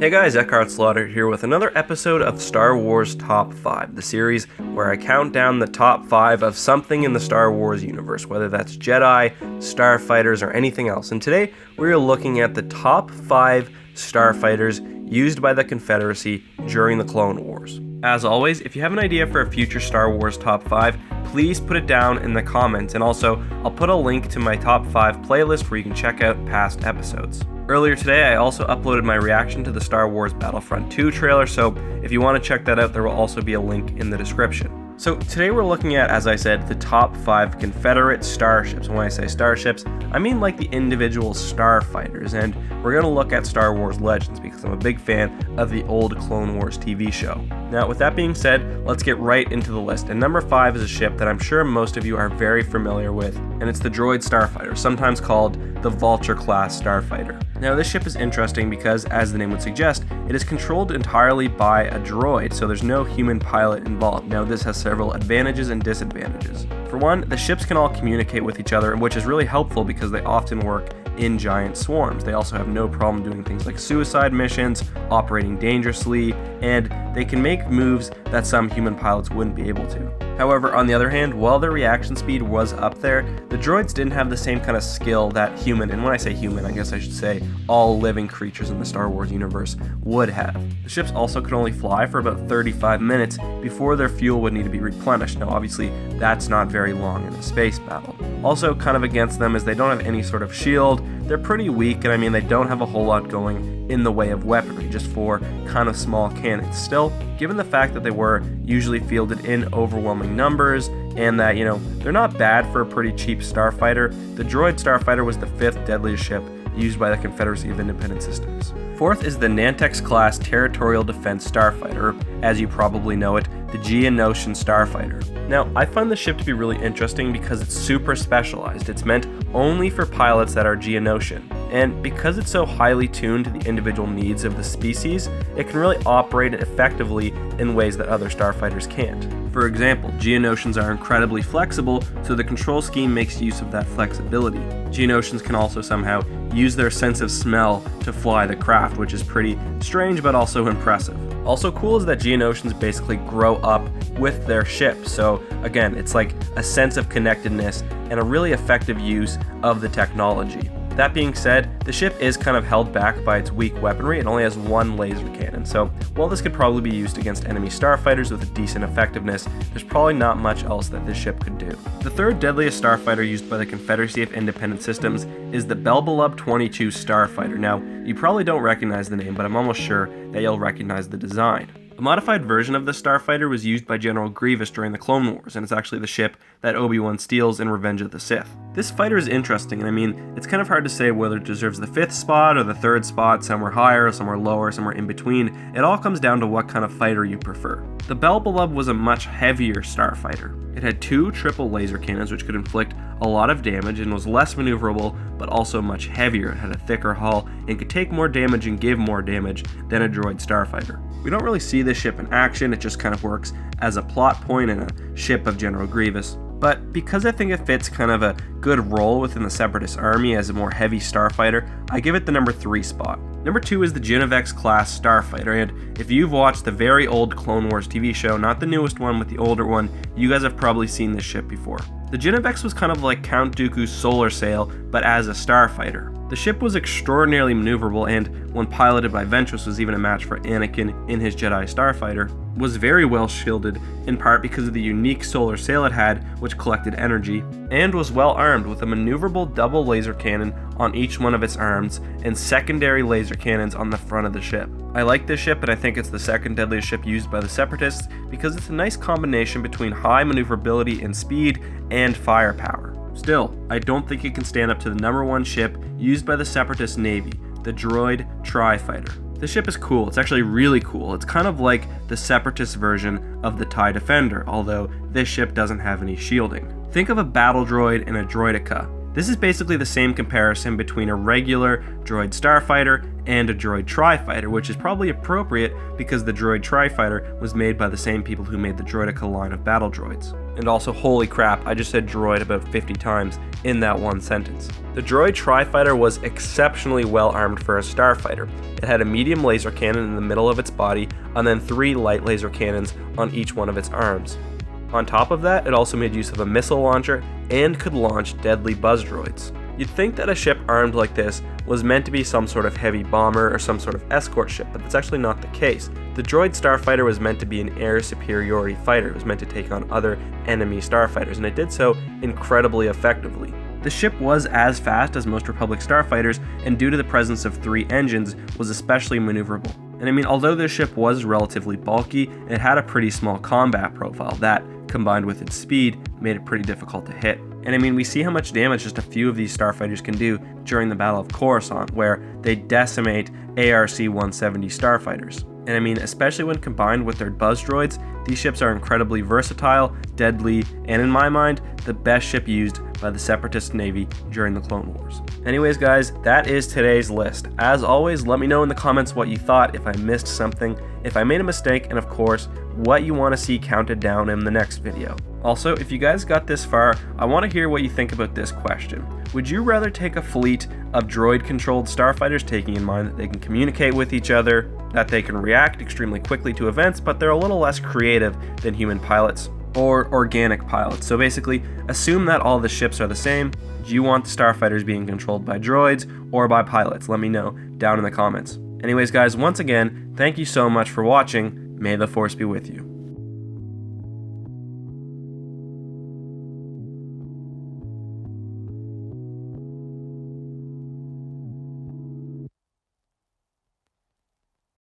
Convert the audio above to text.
Hey guys, EckhartsLadder here with another episode of Star Wars Top 5, the series where I count down the top 5 of something in the Star Wars universe, whether that's Jedi, starfighters, or anything else. And today we're looking at the top 5 starfighters used by the Confederacy during the Clone Wars. As always, if you have an idea for a future Star Wars Top 5, please put it down in the comments, and also I'll put a link to my Top 5 playlist where you can check out past episodes. Earlier today, I also uploaded my reaction to the Star Wars Battlefront 2 trailer, so if you want to check that out, there will also be a link in the description. So today we're looking at, as I said, the top 5 Confederate starships. And when I say starships, I mean like the individual starfighters, and we're going to look at Star Wars Legends because I'm a big fan of the old Clone Wars TV show. Now, with that being said, let's get right into the list. And number 5 is a ship that I'm sure most of you are very familiar with, and it's the Droid Starfighter, sometimes called the Vulture class starfighter. Now, this ship is interesting because, as the name would suggest, it is controlled entirely by a droid, so there's no human pilot involved. Now, this has several advantages and disadvantages. For one, the ships can all communicate with each other, which is really helpful because they often work in giant swarms. They also have no problem doing things like suicide missions, operating dangerously, and they can make moves that some human pilots wouldn't be able to. However, on the other hand, while their reaction speed was up there, the droids didn't have the same kind of skill that human, and when I say human, I guess I should say all living creatures in the Star Wars universe would have. The ships also could only fly for about 35 minutes before their fuel would need to be replenished. Now, obviously, that's not very long in a space battle. Also, kind of against them is they don't have any sort of shield. They're pretty weak, and I mean, they don't have a whole lot going in the way of weaponry, just 4 kind of small cannons. Still, given the fact that they were usually fielded in overwhelming numbers, and that, they're not bad for a pretty cheap starfighter, the Droid Starfighter was the 5th deadliest ship used by the Confederacy of Independent Systems. 4th is the Nant class Territorial Defense Starfighter, as you probably know it, the Geonosian Starfighter. Now, I find the ship to be really interesting because it's super specialized. It's meant only for pilots that are Geonosian. And because it's so highly tuned to the individual needs of the species, it can really operate effectively in ways that other starfighters can't. For example, Geonosians are incredibly flexible, so the control scheme makes use of that flexibility. Geonosians can also somehow use their sense of smell to fly the craft, which is pretty strange but also impressive. Also cool is that Geonosians basically grow up with their ship, so again, it's like a sense of connectedness and a really effective use of the technology. That being said, the ship is kind of held back by its weak weaponry. It only has 1 laser cannon, so while this could probably be used against enemy starfighters with a decent effectiveness, there's probably not much else that this ship could do. The 3rd deadliest starfighter used by the Confederacy of Independent Systems is the belbullab 22 Starfighter. Now, you probably don't recognize the name, but I'm almost sure that you'll recognize the design. A modified version of the starfighter was used by General Grevious during the Clone Wars, and it's actually the ship that Obi-Wan steals in Revenge of the Sith. This fighter is interesting, and I mean, it's kind of hard to say whether it deserves the 5th spot or the 3rd spot, somewhere higher, somewhere lower, somewhere in between. It all comes down to what kind of fighter you prefer. The belbullab was a much heavier starfighter. It had 2 triple laser cannons which could inflict a lot of damage and was less maneuverable, but also much heavier. It had a thicker hull and could take more damage and give more damage than a droid starfighter. We don't really see this ship in action, it just kind of works as a plot point in a ship of General Grievous. But because I think it fits kind of a good role within the Separatist army as a more heavy starfighter, I give it the number 3 spot. Number 2 is the Ginivex class starfighter, and if you've watched the very old Clone Wars TV show, not the newest one but the older one, you guys have probably seen this ship before. The Ginivex was kind of like Count Dooku's solar sail, but as a starfighter. The ship was extraordinarily maneuverable, and when piloted by Ventress was even a match for Anakin in his Jedi Starfighter, was very well shielded, in part because of the unique solar sail it had, which collected energy, and was well armed with a maneuverable double laser cannon on each one of its arms, and secondary laser cannons on the front of the ship. I like this ship, and I think it's the 2nd deadliest ship used by the Separatists because it's a nice combination between high maneuverability and speed and firepower. Still, I don't think it can stand up to the number 1 ship used by the Separatist Navy, the Droid Tri Fighter. This ship is cool. It's actually really cool. It's kind of like the Separatist version of the TIE Defender, although this ship doesn't have any shielding. Think of a battle droid and a droideka. This is basically the same comparison between a regular Droid Starfighter and a Droid Tri Fighter, which is probably appropriate because the Droid Tri Fighter was made by the same people who made the Droideka line of battle droids. And also, holy crap, I just said droid about 50 times in that one sentence. The Droid Tri Fighter was exceptionally well armed for a starfighter. It had a medium laser cannon in the middle of its body, and then 3 light laser cannons on each one of its arms. On top of that, it also made use of a missile launcher and could launch deadly buzz droids. You'd think that a ship armed like this was meant to be some sort of heavy bomber or some sort of escort ship, but that's actually not the case. The Droid Starfighter was meant to be an air superiority fighter. It was meant to take on other enemy starfighters, and it did so incredibly effectively. The ship was as fast as most Republic starfighters, and due to the presence of 3 engines, was especially maneuverable. And I mean, although this ship was relatively bulky, it had a pretty small combat profile that, combined with its speed, made it pretty difficult to hit. And I mean, we see how much damage just a few of these starfighters can do during the Battle of Coruscant, where they decimate ARC-170 starfighters. And I mean, especially when combined with their buzz droids, these ships are incredibly versatile, deadly, and in my mind, the best ship used by the Separatist Navy during the Clone Wars. Anyways guys, that is today's list. As always, let me know in the comments what you thought, if I missed something, if I made a mistake, and of course, what you want to see counted down in the next video. Also, if you guys got this far, I want to hear what you think about this question. Would you rather take a fleet of droid-controlled starfighters, taking in mind that they can communicate with each other, that they can react extremely quickly to events, but they're a little less creative than human pilots, or organic pilots? So basically, assume that all the ships are the same. Do you want the starfighters being controlled by droids or by pilots? Let me know down in the comments. Anyways guys, once again, thank you so much for watching. May the Force be with you.